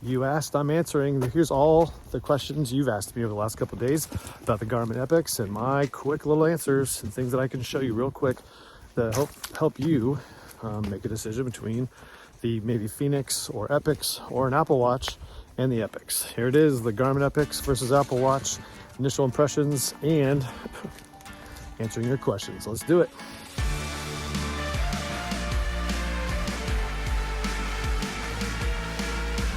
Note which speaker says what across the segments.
Speaker 1: you asked, I'm answering. Here's all the questions you've asked me over the last couple of days about the Garmin EPIX and my quick little answers and things that I can show you real quick that help you make a decision between the maybe Phoenix or EPIX or an Apple Watch and the EPIX. Here it is, the Garmin EPIX versus Apple Watch, initial impressions and answering your questions. Let's do it.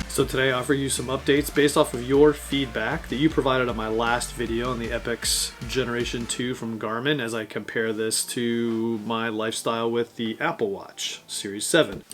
Speaker 1: So today I offer you some updates based off of your feedback that you provided on my last video on the EPIX Generation 2 from Garmin as I compare this to my lifestyle with the Apple Watch Series 7.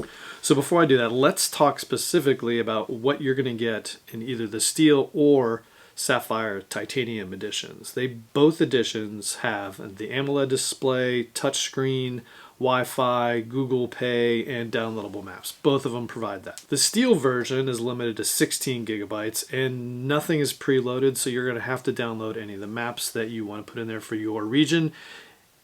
Speaker 1: So before I do that, let's talk specifically about what you're going to get in either the steel or sapphire titanium editions. Both editions have the AMOLED display, touchscreen, Wi-Fi, Google Pay, and downloadable maps. Both of them provide that. The steel version is limited to 16 gigabytes and nothing is preloaded, so you're going to have to download any of the maps that you want to put in there for your region.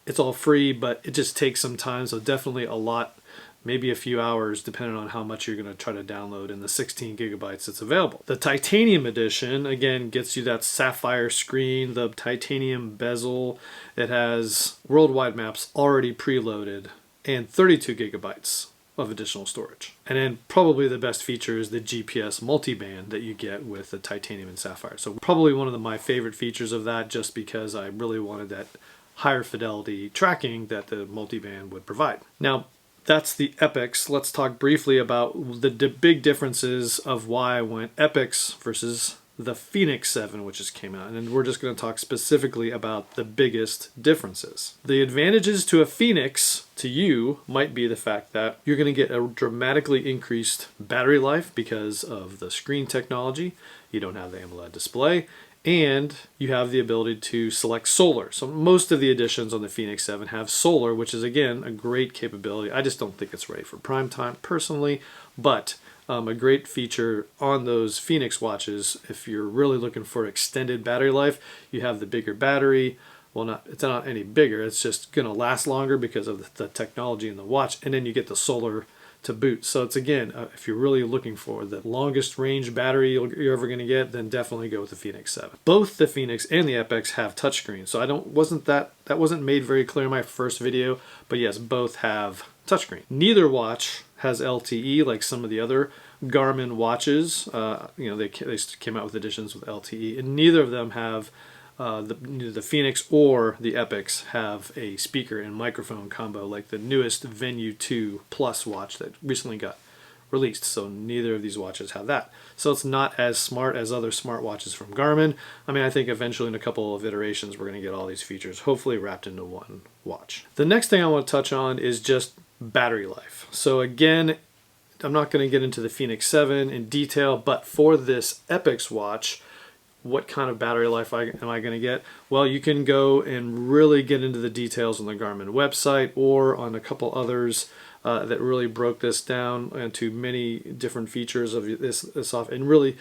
Speaker 1: It's all free, but it just takes some time, so definitely a lot, maybe a few hours, depending on how much you're going to try to download in the 16 gigabytes that's available. The titanium edition, again, gets you that sapphire screen, the titanium bezel. It has worldwide maps already preloaded and 32 gigabytes of additional storage. And then probably the best feature is the GPS multiband that you get with the titanium and sapphire. So probably one of my favorite features of that, just because I really wanted that higher fidelity tracking that the multiband would provide. Now, that's the EPIX. Let's talk briefly about the big differences of why I went EPIX versus the Phoenix 7, which just came out. And we're just going to talk specifically about the biggest differences. The advantages to a Phoenix to you might be the fact that you're going to get a dramatically increased battery life because of the screen technology. You don't have the AMOLED display. And you have the ability to select solar. So most of the editions on the Phoenix 7 have solar, which is, again, a great capability. I just don't think it's ready for prime time personally, but a great feature on those Phoenix watches. If you're really looking for extended battery life, you have the bigger battery. Well, it's not any bigger. It's just going to last longer because of the technology in the watch. And then you get the solar to boot. So it's, again, if you're really looking for the longest range battery you're ever going to get, then definitely go with the Phoenix 7. Both the Phoenix and the EPIX have touchscreen. So that wasn't made very clear in my first video, but yes, both have touchscreen. Neither watch has LTE like some of the other Garmin watches. They came out with editions with LTE, and neither of them have neither the Phoenix or the EPIX have a speaker and microphone combo like the newest Venue 2 Plus watch that recently got released. So neither of these watches have that. So it's not as smart as other smartwatches from Garmin. I mean, I think eventually in a couple of iterations we're going to get all these features hopefully wrapped into one watch. The next thing I want to touch on is just battery life. So again, I'm not going to get into the Phoenix 7 in detail, but for this EPIX watch, what kind of battery life am I going to get? Well, you can go and really get into the details on the Garmin website or on a couple others that really broke this down into many different features of this off. And really,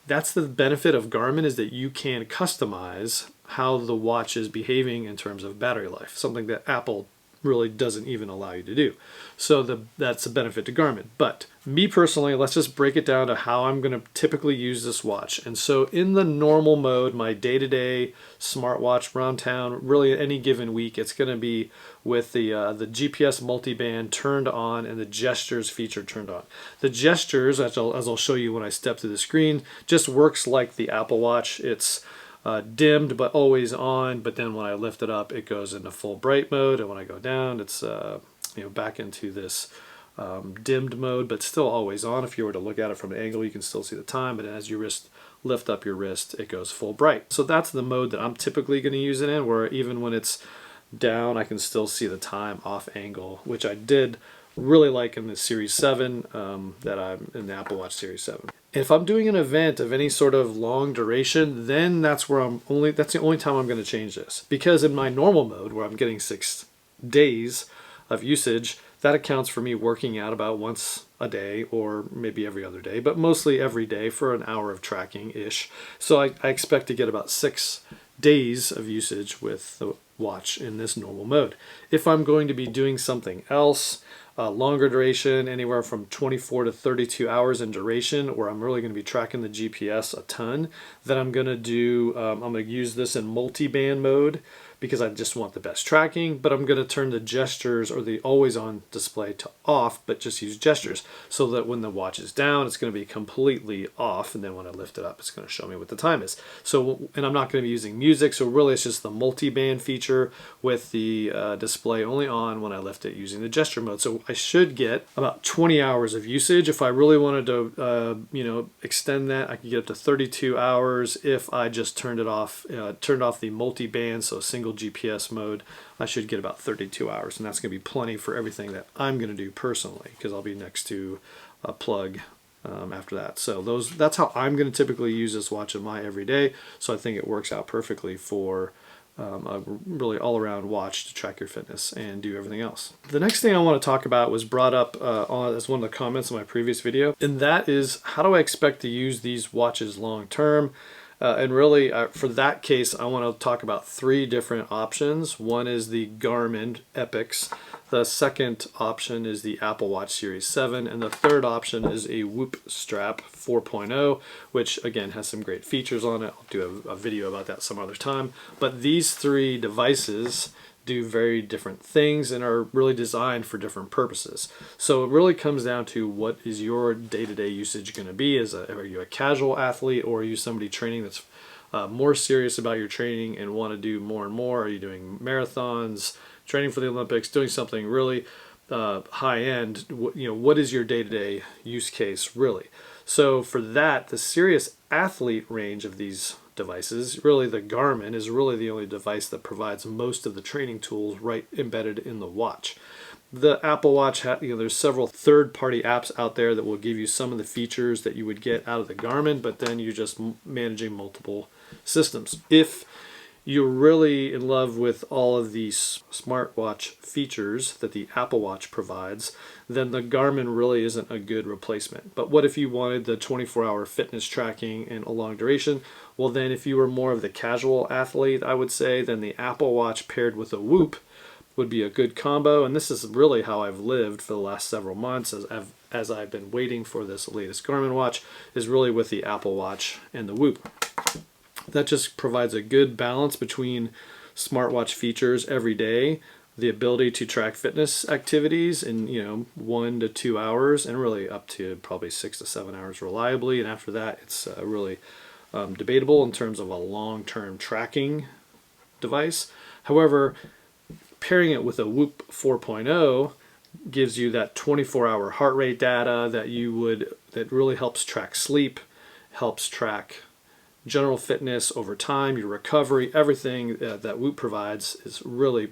Speaker 1: that's the benefit of Garmin, is that you can customize how the watch is behaving in terms of battery life, something that Apple really doesn't even allow you to do. So that's a benefit to Garmin. But me personally, let's just break it down to how I'm going to typically use this watch. And so in the normal mode, my day-to-day smartwatch around town, really any given week, it's going to be with the GPS multiband turned on and the gestures feature turned on. The gestures, as I'll show you when I step to the screen, just works like the Apple Watch. It's dimmed but always on, but then when I lift it up it goes into full bright mode, and when I go down it's back into this dimmed mode, but still always on. If you were to look at it from an angle you can still see the time, but as you lift up your wrist it goes full bright. So that's the mode that I'm typically going to use it in, where even when it's down I can still see the time off angle, which I did really like in the Series 7, that I'm in the Apple Watch Series 7. If I'm doing an event of any sort of long duration, then that's the only time I'm going to change this. Because in my normal mode, where I'm getting 6 days of usage, that accounts for me working out about once a day or maybe every other day, but mostly every day for an hour of tracking-ish. So I expect to get about 6 days of usage with the watch in this normal mode. If I'm going to be doing something else, longer duration, anywhere from 24 to 32 hours in duration, where I'm really going to be tracking the GPS a ton, then I'm going to do, I'm going to use this in multi-band mode because I just want the best tracking, but I'm going to turn the gestures or the always on display to off, but just use gestures so that when the watch is down, it's going to be completely off. And then when I lift it up, it's going to show me what the time is. So, and I'm not going to be using music. So really it's just the multi-band feature with the display only on when I lift it using the gesture mode. So I should get about 20 hours of usage. If I really wanted to, you know, extend that, I could get up to 32 hours if I just turned off the multi-band, so single GPS mode. I should get about 32 hours, and that's going to be plenty for everything that I'm going to do personally, because I'll be next to a plug after that. So that's how I'm going to typically use this watch in my everyday. So I think it works out perfectly for a really all-around watch to track your fitness and do everything else. The next thing I want to talk about was brought up as one of the comments in my previous video, and that is, how do I expect to use these watches long term? And really, for that case, I want to talk about 3 different options. One is the Garmin EPIX. The second option is the Apple Watch Series 7. And the third option is a Whoop Strap 4.0, which again has some great features on it. I'll do a video about that some other time. But these 3 devices do very different things and are really designed for different purposes. So it really comes down to, what is your day-to-day usage going to be? Are you a casual athlete, or are you somebody training that's more serious about your training and want to do more and more? Are you doing marathons, training for the Olympics, doing something really high-end? You know, what is your day-to-day use case really? So for that, the serious athlete range of these devices, really the Garmin is really the only device that provides most of the training tools right embedded in the watch. The Apple Watch, you know, there's several third-party apps out there that will give you some of the features that you would get out of the Garmin, but then you're just managing multiple systems. If you're really in love with all of these smartwatch features that the Apple Watch provides, then the Garmin really isn't a good replacement. But what if you wanted the 24-hour fitness tracking and a long duration? Well, then if you were more of the casual athlete, I would say, then the Apple Watch paired with a Whoop would be a good combo. And this is really how I've lived for the last several months as I've been waiting for this latest Garmin watch, is really with the Apple Watch and the Whoop. That just provides a good balance between smartwatch features every day, the ability to track fitness activities in, you know, 1 to 2 hours, and really up to probably 6 to 7 hours reliably. And after that, it's really debatable in terms of a long-term tracking device. However, pairing it with a Whoop 4.0 gives you that 24-hour heart rate data that really helps track sleep, helps track general fitness over time, your recovery, everything that Whoop provides is really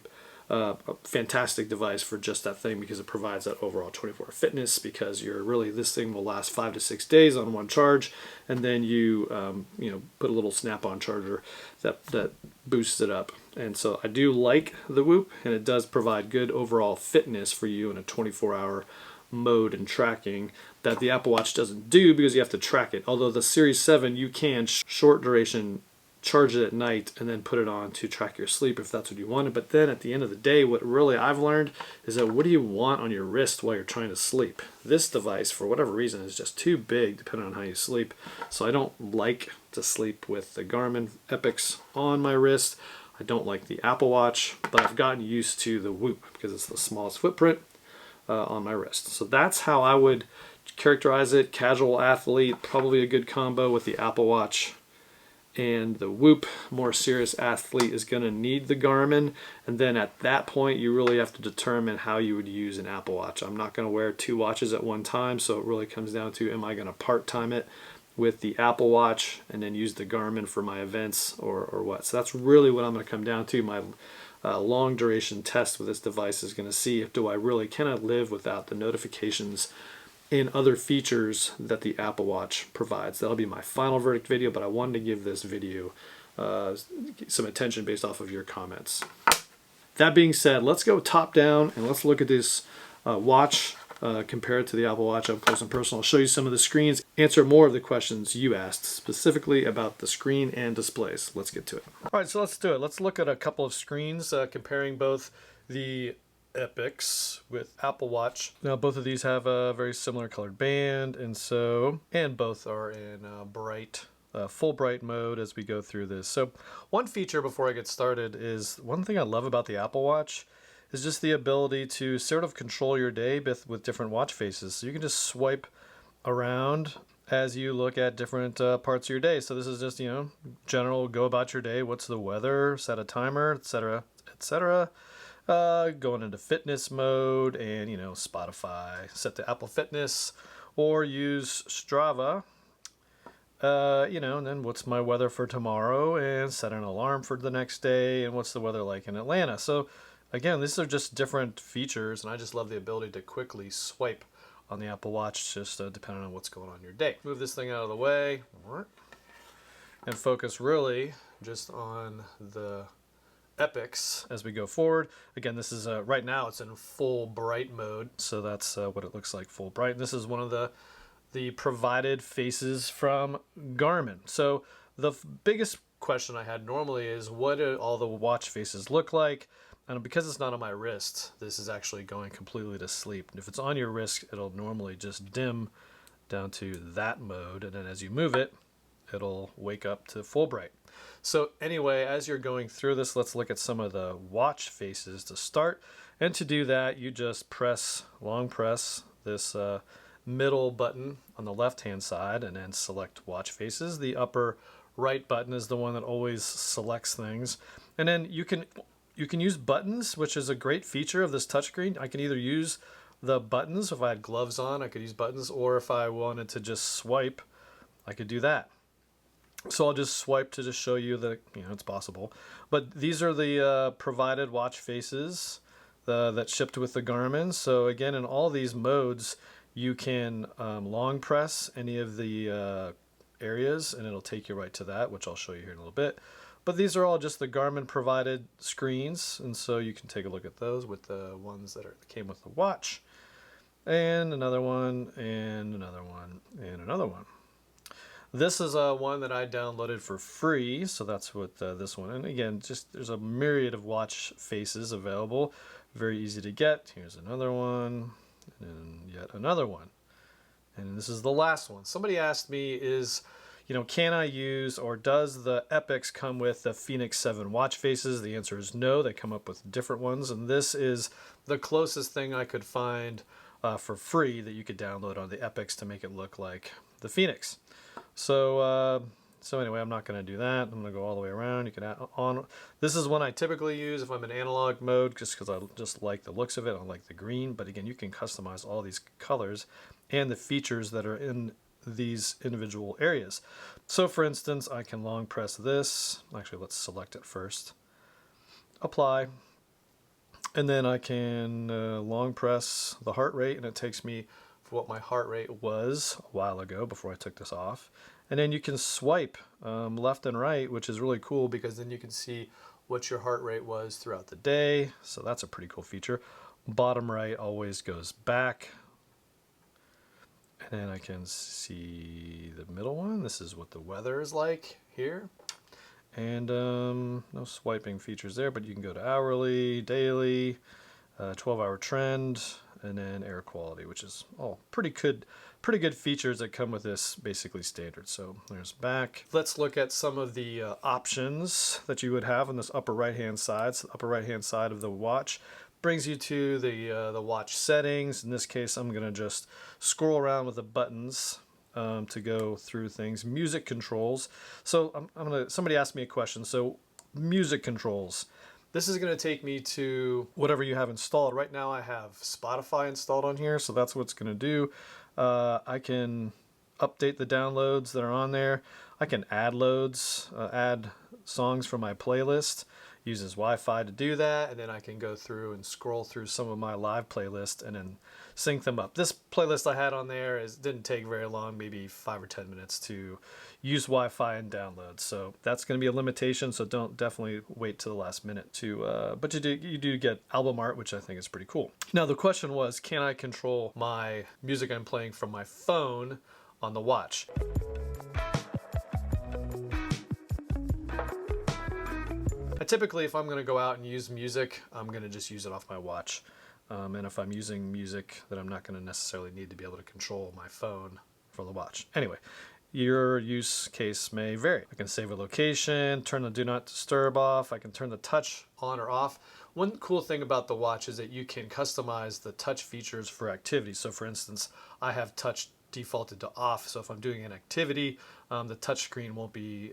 Speaker 1: a fantastic device for just that thing, because it provides that overall 24-hour fitness, because this thing will last 5 to 6 days on one charge, and then you know, put a little snap-on charger that boosts it up. And so I do like the Whoop, and it does provide good overall fitness for you in a 24-hour mode and tracking that the Apple Watch doesn't do, because you have to track it. Although the Series 7, you can short duration charge it at night and then put it on to track your sleep if that's what you wanted. But then at the end of the day, what really I've learned is that, what do you want on your wrist while you're trying to sleep? This device, for whatever reason, is just too big depending on how you sleep. So I don't like to sleep with the Garmin EPIX on my wrist. I don't like the Apple Watch, but I've gotten used to the Whoop because it's the smallest footprint on my wrist. So that's how I would characterize it. Casual athlete, probably a good combo with the Apple Watch and the Whoop. More serious athlete is going to need the Garmin, and then at that point you really have to determine how you would use an Apple Watch. I'm not going to wear 2 watches at one time, so it really comes down to, am I going to part-time it with the Apple Watch and then use the Garmin for my events, or what? So that's really what I'm going to come down to. My long duration test with this device is going to see if can I live without the notifications and other features that the Apple Watch provides. That'll be my final verdict video, but I wanted to give this video some attention based off of your comments. That being said, let's go top down and let's look at this watch compared to the Apple Watch up close and personal. I'll show you some of the screens, answer more of the questions you asked specifically about the screen and displays. Let's get to it. All right, so let's do it. Let's look at a couple of screens comparing both the EPIX with Apple Watch. Now both of these have a very similar colored band, and both are in full bright mode as we go through this. So one feature before I get started is one thing I love about the Apple Watch is just the ability to sort of control your day with different watch faces. So you can just swipe around as you look at different parts of your day. So this is just, general go about your day. What's the weather? Set a timer, etc., etc. Going into fitness mode and, Spotify, set to Apple Fitness, or use Strava. And then what's my weather for tomorrow, and set an alarm for the next day, and what's the weather like in Atlanta. So again, these are just different features, and I just love the ability to quickly swipe on the Apple Watch, just depending on what's going on in your day. Move this thing out of the way and focus really just on the EPIX as we go forward. Again, this is right now it's in full bright mode, so that's what it looks like, full bright. This is one of the provided faces from Garmin. So the biggest question I had normally is, what do all the watch faces look like? And because it's not on my wrist, this is actually going completely to sleep. And if it's on your wrist, it'll normally just dim down to that mode, and then as you move it, it'll wake up to full bright. So anyway, as you're going through this, let's look at some of the watch faces to start. And to do that, you just long press this middle button on the left-hand side, and then select watch faces. The upper right button is the one that always selects things. And then you can use buttons, which is a great feature of this touchscreen. I can either use the buttons, if I had gloves on, I could use buttons, or if I wanted to just swipe, I could do that. So I'll just swipe to just show you that it's possible. But these are the provided watch faces that shipped with the Garmin. So again, in all these modes, you can long press any of the areas, and it'll take you right to that, which I'll show you here in a little bit. But these are all just the Garmin provided screens, and so you can take a look at those with the ones that came with the watch. And another one, and another one, and another one. This is one that I downloaded for free, so that's what this one. And again, just there's a myriad of watch faces available, very easy to get. Here's another one, and yet another one. And this is the last one. Somebody asked me, can I use, or does the EPIX come with the Phoenix 7 watch faces? The answer is no. They come up with different ones, and this is the closest thing I could find for free that you could download on the EPIX to make it look like the Phoenix. So anyway, I'm not going to do that. I'm going to go all the way around. You can add on. This is one I typically use if I'm in analog mode, just because I just like the looks of it. I like the green, but again, you can customize all these colors and the features that are in these individual areas. So for instance, I can long press this. Actually, let's select it first. Apply. And then I can long press the heart rate, and it takes me for what my heart rate was a while ago before I took this off. And then you can swipe left and right, which is really cool because then you can see what your heart rate was throughout the day. So that's a pretty cool feature. Bottom right always goes back. And then I can see the middle one. This is what the weather is like here. And no swiping features there, but you can go to hourly, daily, 12-hour trend, and then air quality, which is all pretty good features that come with this basically standard. So there's back. Let's look at some of the options that you would have on this upper right-hand side. So the upper right-hand side of the watch brings you to the watch settings. In this case, I'm going to just scroll around with the buttons to go through things. Music controls. So somebody asked me a question. So music controls. This is going to take me to whatever you have installed. Right now I have Spotify installed on here, so that's what it's going to do. I can update the downloads that are on there. I can add loads, add songs from my playlist. Uses Wi-Fi to do that, and then I can go through and scroll through some of my live playlists and then sync them up. This playlist I had on there didn't take very long, maybe 5 or 10 minutes to use Wi-Fi and download. So that's going to be a limitation. So don't definitely wait till the last minute to. But you do get album art, which I think is pretty cool. Now the question was, can I control my music I'm playing from my phone on the watch? Typically, if I'm going to go out and use music, I'm going to just use it off my watch. and if I'm using music, then I'm not going to necessarily need to be able to control my phone from the watch. Anyway, your use case may vary. I can save a location, turn the do not disturb off. I can turn the touch on or off. One cool thing about the watch is that you can customize the touch features for activities. So for instance, I have touch defaulted to off. So if I'm doing an activity, the touch screen won't be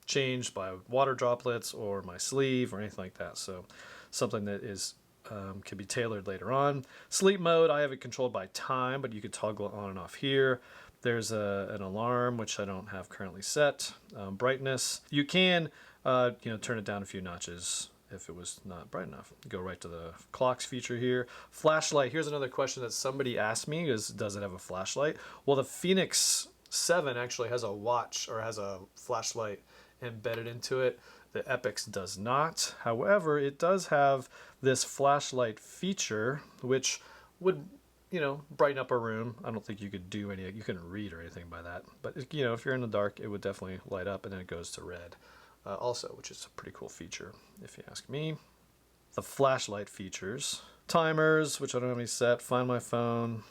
Speaker 1: changed by water droplets or my sleeve or anything like that. So something that is can be tailored later on. Sleep mode, I have it controlled by time, but you could toggle it on and off here. There's an alarm, which I don't have currently set. Brightness, you can turn it down a few notches if it was not bright enough. Go right to the clocks feature here. Flashlight, here's another question that somebody asked me, is does it have a flashlight? Well, the Phoenix 7 actually has a watch, or has a flashlight embedded into it. The EPIX does not. However, it does have this flashlight feature, which would, brighten up a room. I don't think you could do you couldn't read or anything by that. But, if you're in the dark, it would definitely light up, and then it goes to red also, which is a pretty cool feature, if you ask me. The flashlight features. Timers, which I don't have any set. Find my phone,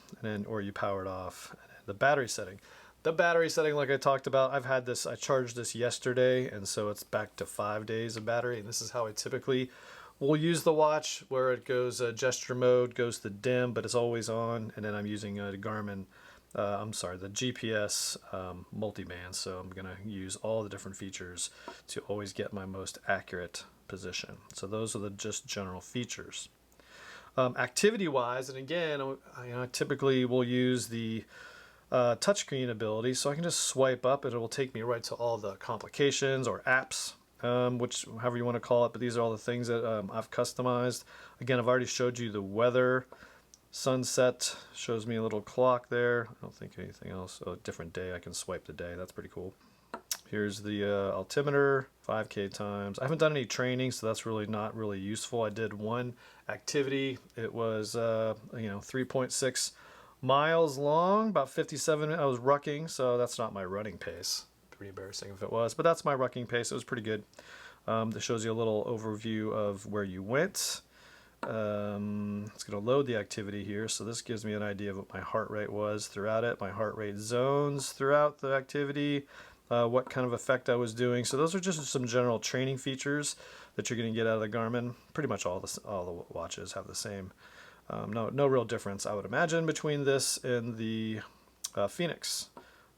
Speaker 1: or you power it off. And then the battery setting. The battery setting, like I talked about, I've had this, I charged this yesterday, and so it's back to 5 days of battery, and this is how I typically will use the watch, where it goes gesture mode, goes to dim, but it's always on, and then I'm using the Garmin, the GPS multiband, so I'm going to use all the different features to always get my most accurate position. So those are the just general features. Activity-wise, and again, I typically will use the touchscreen ability, so I can just swipe up and it will take me right to all the complications or apps, which however you want to call it, but these are all the things that I've customized. Again, I've already showed you the weather. Sunset shows me a little clock there. I don't think anything else. Oh, different day, I can swipe the day. That's pretty cool. Here's the altimeter, 5K times. I haven't done any training, so that's really not really useful. I did one activity. It was 3.6 miles long, about 57. I was rucking, so that's not my running pace. Pretty embarrassing if it was, but that's my rucking pace. It was pretty good. This shows you a little overview of where you went. It's going to load the activity here, so this gives me an idea of what my heart rate was throughout it, my heart rate zones throughout the activity, what kind of effect I was doing. So those are just some general training features that you're going to get out of the Garmin. Pretty much all the watches have the same. No real difference, I would imagine, between this and the Phoenix.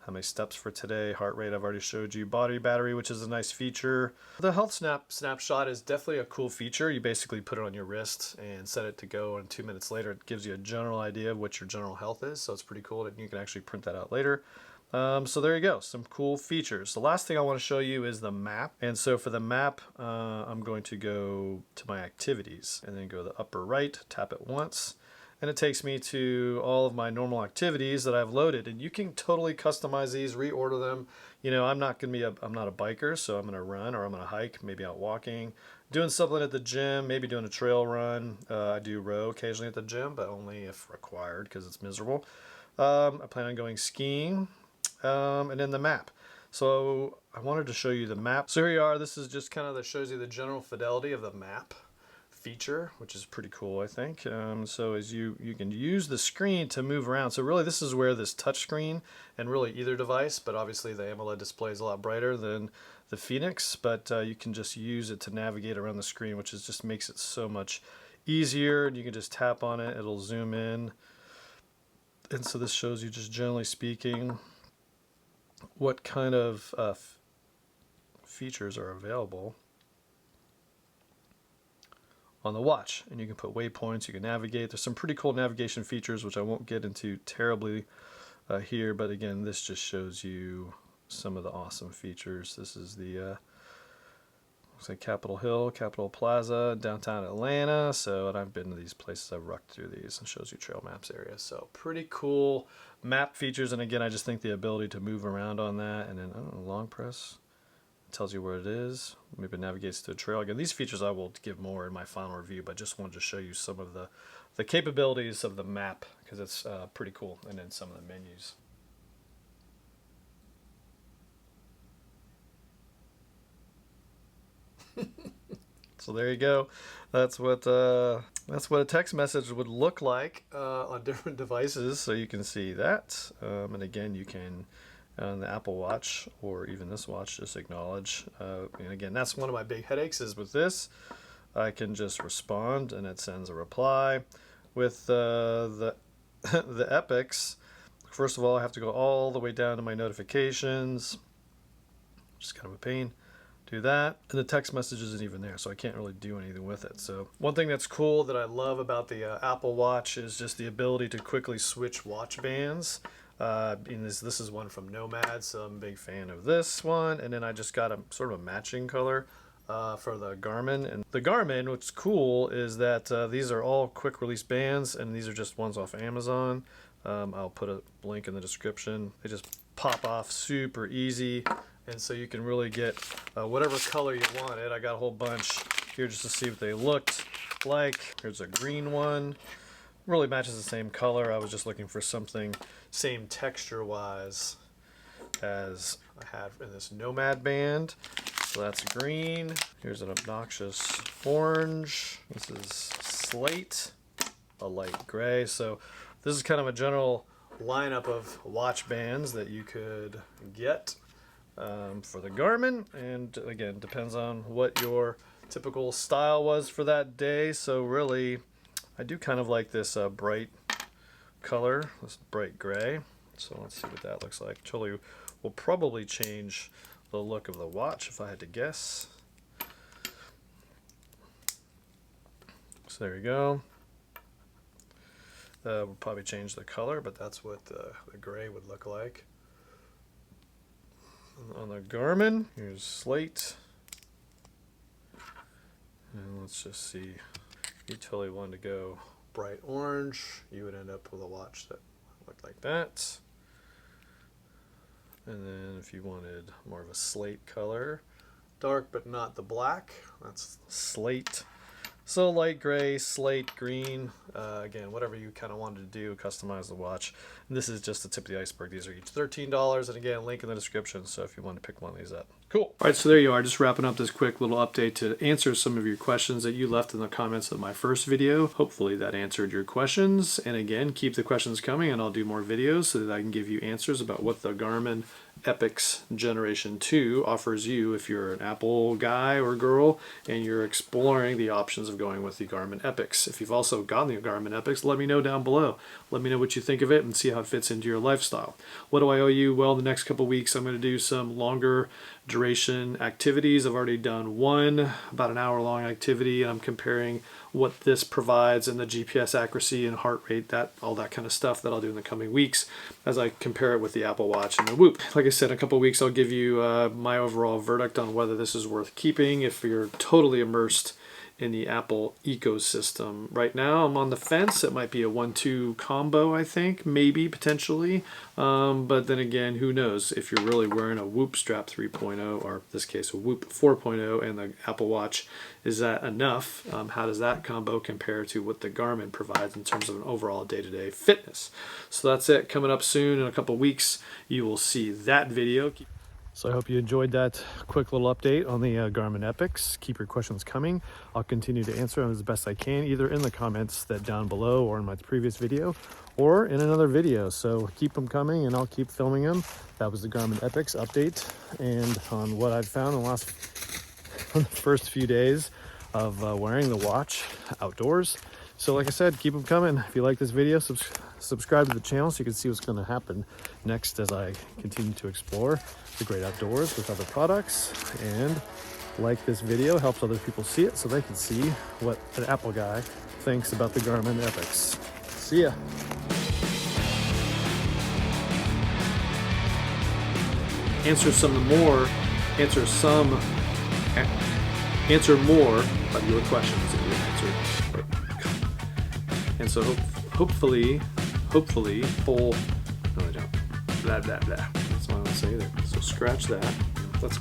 Speaker 1: How many steps for today, heart rate I've already showed you, body battery, which is a nice feature. The health snapshot is definitely a cool feature. You basically put it on your wrist and set it to go, and 2 minutes later it gives you a general idea of what your general health is, so it's pretty cool that you can actually print that out later. So there you go, some cool features. The last thing I want to show you is the map. And so for the map, I'm going to go to my activities and then go to the upper right, tap it once, and it takes me to all of my normal activities that I've loaded. And you can totally customize these, reorder them. I'm not a biker, so I'm going to run or I'm going to hike, maybe out walking, doing something at the gym, maybe doing a trail run. I do row occasionally at the gym, but only if required because it's miserable. I plan on going skiing. And then the map. So I wanted to show you the map. So here you are. This is just kind of that shows you the general fidelity of the map feature, which is pretty cool, I think. So as you can use the screen to move around. So really this is where this touch screen, and really either device, but obviously the AMOLED display is a lot brighter than the Phoenix, but you can just use it to navigate around the screen, which just makes it so much easier. And you can just tap on it, it'll zoom in. And so this shows you, just generally speaking, what kind of features are available on the watch. And you can put waypoints, you can navigate. There's some pretty cool navigation features which I won't get into terribly here, but again, this just shows you some of the awesome features. This is the looks like Capitol Hill, Capitol Plaza, downtown Atlanta. So, and I've been to these places, I've rucked through these, and shows you trail maps area. So pretty cool map features. And again, I just think the ability to move around on that, and then I don't know, long press, it tells you where it is. Maybe it navigates to a trail. Again, these features I will give more in my final review, but just wanted to show you some of the capabilities of the map, because it's pretty cool. And then some of the menus. So there you go. That's what a text message would look like on different devices. So you can see that, and again, you can on the Apple Watch or even this watch just acknowledge. And again, that's one of my big headaches is with this. I can just respond and it sends a reply. With the the EPIX, first of all, I have to go all the way down to my notifications, which is kind of a pain. Do that, and the text message isn't even there, so I can't really do anything with it. So one thing that's cool that I love about the Apple Watch is just the ability to quickly switch watch bands. And this is one from Nomad, so I'm a big fan of this one. And then I just got a sort of a matching color for the Garmin. And the Garmin, what's cool is that these are all quick release bands, and these are just ones off Amazon. I'll put a link in the description. They just pop off super easy, and so you can really get whatever color you wanted. I got a whole bunch here just to see what they looked like. Here's a green one. Really matches the same color. I was just looking for something same texture wise as I had in this Nomad band. So that's green. Here's an obnoxious orange. This is slate, a light gray. So this is kind of a general lineup of watch bands that you could get for the Garmin. And again, depends on what your typical style was for that day. So really, I do kind of like this bright color, this bright gray. So let's see what that looks like. Totally will probably change the look of the watch if I had to guess. So there you go. We'll probably change the color, but that's what the gray would look like. On the Garmin, here's slate. And let's just see. If you totally wanted to go bright orange, you would end up with a watch that looked like that. And then if you wanted more of a slate color, dark but not the black, that's slate. So light gray, slate, green, again, whatever you kind of wanted to do, customize the watch. And this is just the tip of the iceberg. These are each $13, and again, link in the description, so if you want to pick one of these up. Cool. All right, so there you are, just wrapping up this quick little update to answer some of your questions that you left in the comments of my first video. Hopefully that answered your questions, and again, keep the questions coming, and I'll do more videos so that I can give you answers about what the Garmin EPIX Generation 2 offers you if you're an Apple guy or girl and you're exploring the options of going with the Garmin EPIX. If you've also gotten the Garmin EPIX, let me know down below. Let me know what you think of it and see how it fits into your lifestyle. What do I owe you? Well, the next couple weeks I'm going to do some longer duration activities. I've already done one, about an hour long activity, and I'm comparing what this provides and the GPS accuracy and heart rate, all that kind of stuff that I'll do in the coming weeks as I compare it with the Apple Watch and the Whoop. Like I said, in a couple weeks I'll give you my overall verdict on whether this is worth keeping if you're totally immersed in the Apple ecosystem. Right now I'm on the fence. It might be a 1-2 combo, I think, maybe, potentially. But then again, who knows? If you're really wearing a Whoop Strap 3.0, or in this case a Whoop 4.0, and the Apple Watch, is that enough? How does that combo compare to what the Garmin provides in terms of an overall day-to-day fitness? So that's it. Coming up soon in a couple weeks, you will see that video. So I hope you enjoyed that quick little update on the Garmin EPIX. Keep your questions coming. I'll continue to answer them as best I can, either in the comments that down below or in my previous video or in another video. So keep them coming and I'll keep filming them. That was the Garmin EPIX update and on what I've found in the first few days of wearing the watch outdoors. So like I said, keep them coming. If you like this video, subscribe to the channel so you can see what's going to happen next as I continue to explore the great outdoors with other products. And like this video, helps other people see it so they can see what an Apple guy thinks about the Garmin EPIX. See ya. Answer more of your questions that you answered. And so hopefully, no, I don't. Blah, blah, blah. That's all I'm going to say there. So scratch that. Let's